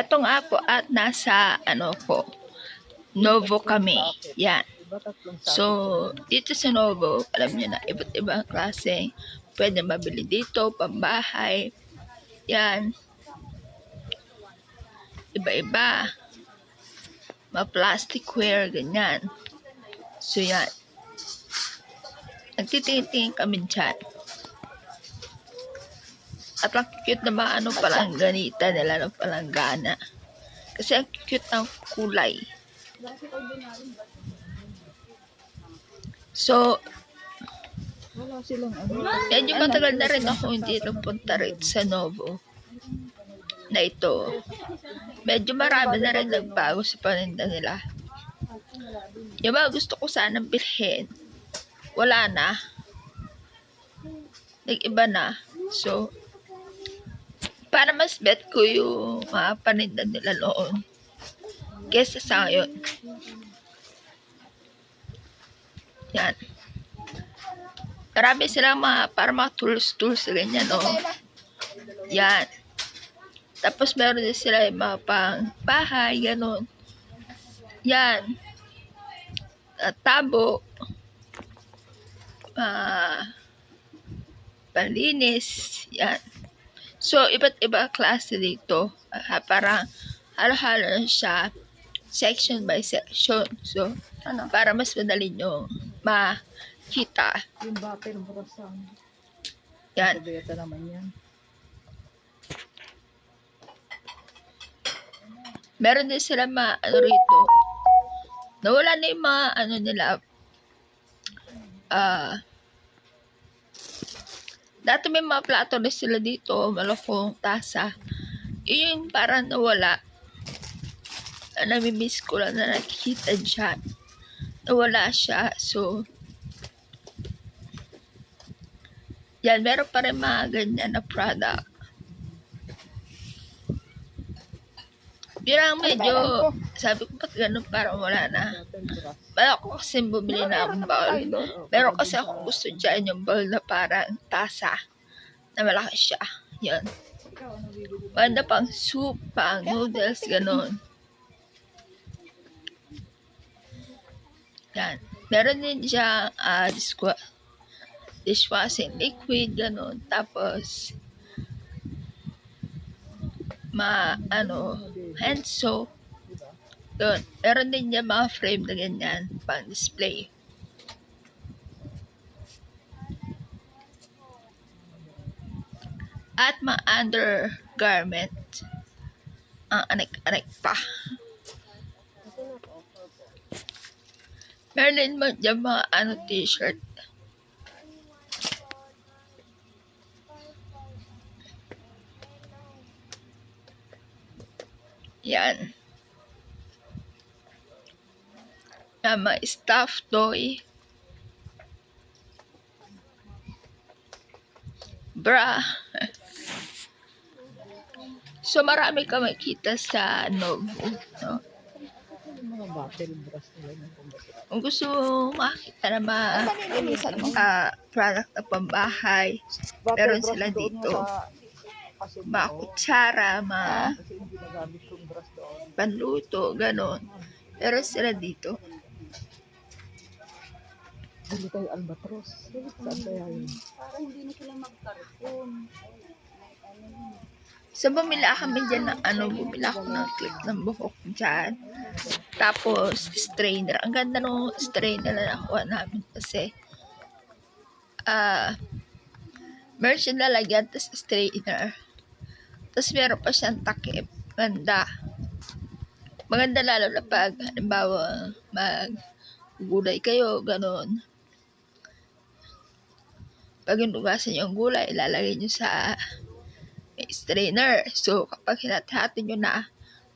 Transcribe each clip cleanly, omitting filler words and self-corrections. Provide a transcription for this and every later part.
Eto nga po at nasa Novo kami. Yan. So, dito sa Novo, alam niyo na, iba't ibang klase pwede mabili dito, pambahay. Yan. Iba-iba. Ma-plasticware, ganyan. So, yan. Nagtitingin kami dyan. At ang cute na mga palangganita nila ng palanggana. Kasi ang cute ng kulay. So, medyo matagal na rin ako hindi napunta rin sa Novo na ito. Medyo marami na rin nagbago sa paninda nila. Yung mga gusto ko sanang bilhin, wala na. Nag-iba na. So, para mas bet ko yung mga paninda nila noon kesa sa ngayon. Yan. Marami silang para mga tools ganyan, no? Yan. Tapos meron din sila yung mga pang bahay, ganun. Yan. Tabo. Panlinis. Yan. So, iba't iba klase dito. Parang halo-halo siya section by section. So, para mas madali nyo makita. Yung butter brosan. Yan. Beta naman yan. Meron din sila rito. Nawala na yung mga nila. Dati may mga plato na sila dito. Malakong tasa. Yung parang nawala. Namimiss ko lang na nakikita dyan. Nawala siya. So, yan. Meron pa rin mga ganyan na product. Birang medyo, sabi ko ba't ganun parang wala na. Bala ko kasi bumili na akong bowl. Pero kasi ako gusto dyan yung bowl na parang tasa. Na malaki siya. Yan. Maganda pang soup, pang noodles, ganun. Yan. Meron din dyan dishwashing liquid, ganun. Tapos, hand soap. Doon. Meron din niya mga frame na ganyan pang display. At mga undergarment. Ang anek-anek pa. Meron din mo dyan mga t-shirt. Yan. Mga stuffed toy. Bra. So, marami ka makita sa Novo. No? Mga butter bras nila. Kung gusto makita na product na pambahay, meron sila dito. Mga kutsara, panluto, gano'n. Pero sila dito. Hindi tayo albatros. Saan kaya yun? Parang hindi na sila magkarton. So, bumila kami dyan ng bumila ako ng clip ng buhok dyan. Tapos, strainer. Ang ganda ng strainer na nakuha namin kasi meron siya lalagyan, tapos strainer. Tapos meron pa siyang takip. Ganda. Maganda lalo na pag, halimbawa, mag-gulay kayo, ganon. Pag hinugasan yung gulay, ilalagay nyo sa strainer. So, kapag hinat-hati nyo na,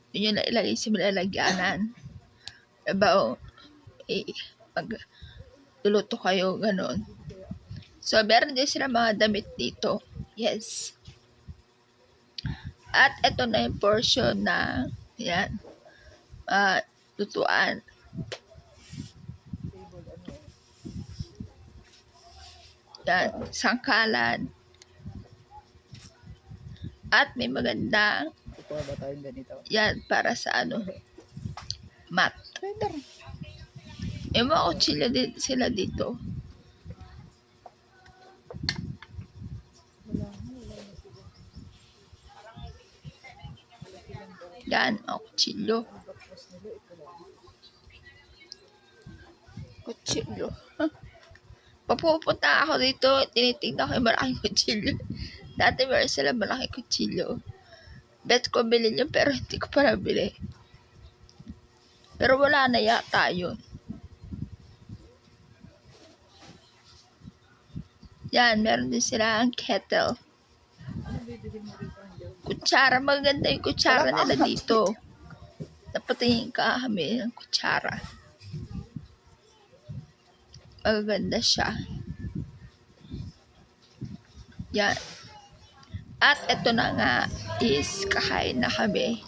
yun na ilagay sa malalagyanan. Halimbawa, pag luluto kayo, ganon. So, meron din sila mga damit dito. Yes. At ito na yung portion na, yan, lutuan. Yan, sangkalan. At may magandang Kuha ba tayong ganito? Yan, para sa mat. Yung mga kutsilyo din sila dito. Yan, mga kutsilyo. Kutsilyo. Papupunta ako dito, tinitignan ko yung malaking kutsilyo. Dati meron sila malaking kutsilyo. Bet ko bilhin yun, pero hindi ko pa nabili. Pero wala na yata yun. Yan, meron din sila ang kettle. Kutsara, maganda yung kutsara nila dito. Napatingin ka kami ng kutsara. Maganda siya. Yan. At ito na nga is kakain na kami.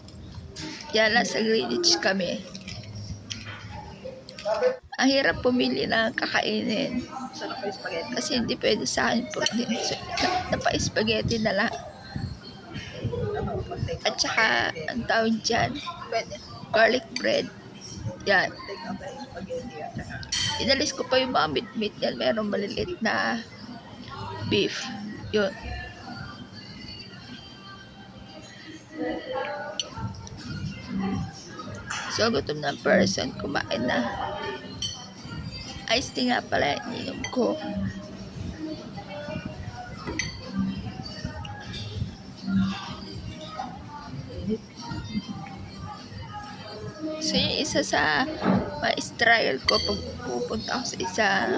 Yan lang sa Greenwich kami. Ang hirap pumili ng kakainin. Kasi hindi pwede sa akin po din. So, napa-spaghetti na lang. At saka, ang tawag dyan, garlic bread. Yan. Inalis ko pa yung mga meat yan. Merong maliliit na beef. Yun. So, gutom na person, kumain na. Ice tea nga pala yung ininom ko. So, yung isa sa ma-struggle ko pag pupunta ako sa isang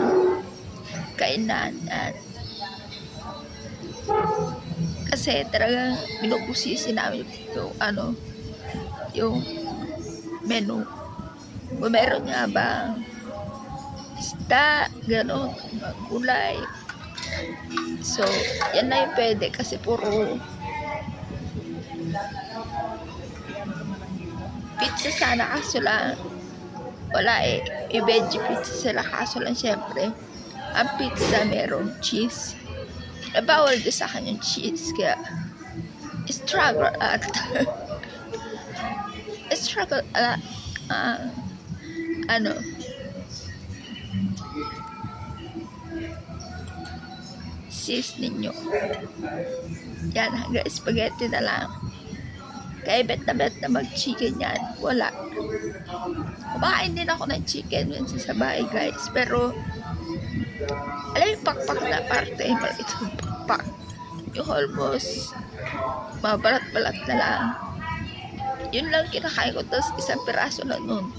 kainan. Kasi talagang binubusisi namin yung menu. Kung meron nga ba isda, gano'n, gulay. So, yan na yung pwede kasi puro pizza sana, kaso lang wala yung veggie pizza sila, kaso lang syempre ang pizza merong cheese. Bawal din sa akin yung cheese, kaya struggle at sis ninyo. Yan, hanggang spaghetti na lang. Kaya bet na mag-chicken yan. Wala. Kumakain din ako ng chicken minsan sa bahay, guys. Pero, alam yung pakpak na parte, itong pakpak. Yung almost, mabalat-balat na lang. Yun lang kinakain ko, tapos isang piraso na nun.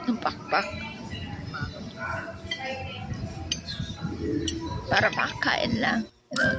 Ng pakpak. Para makakain lang. Ganun.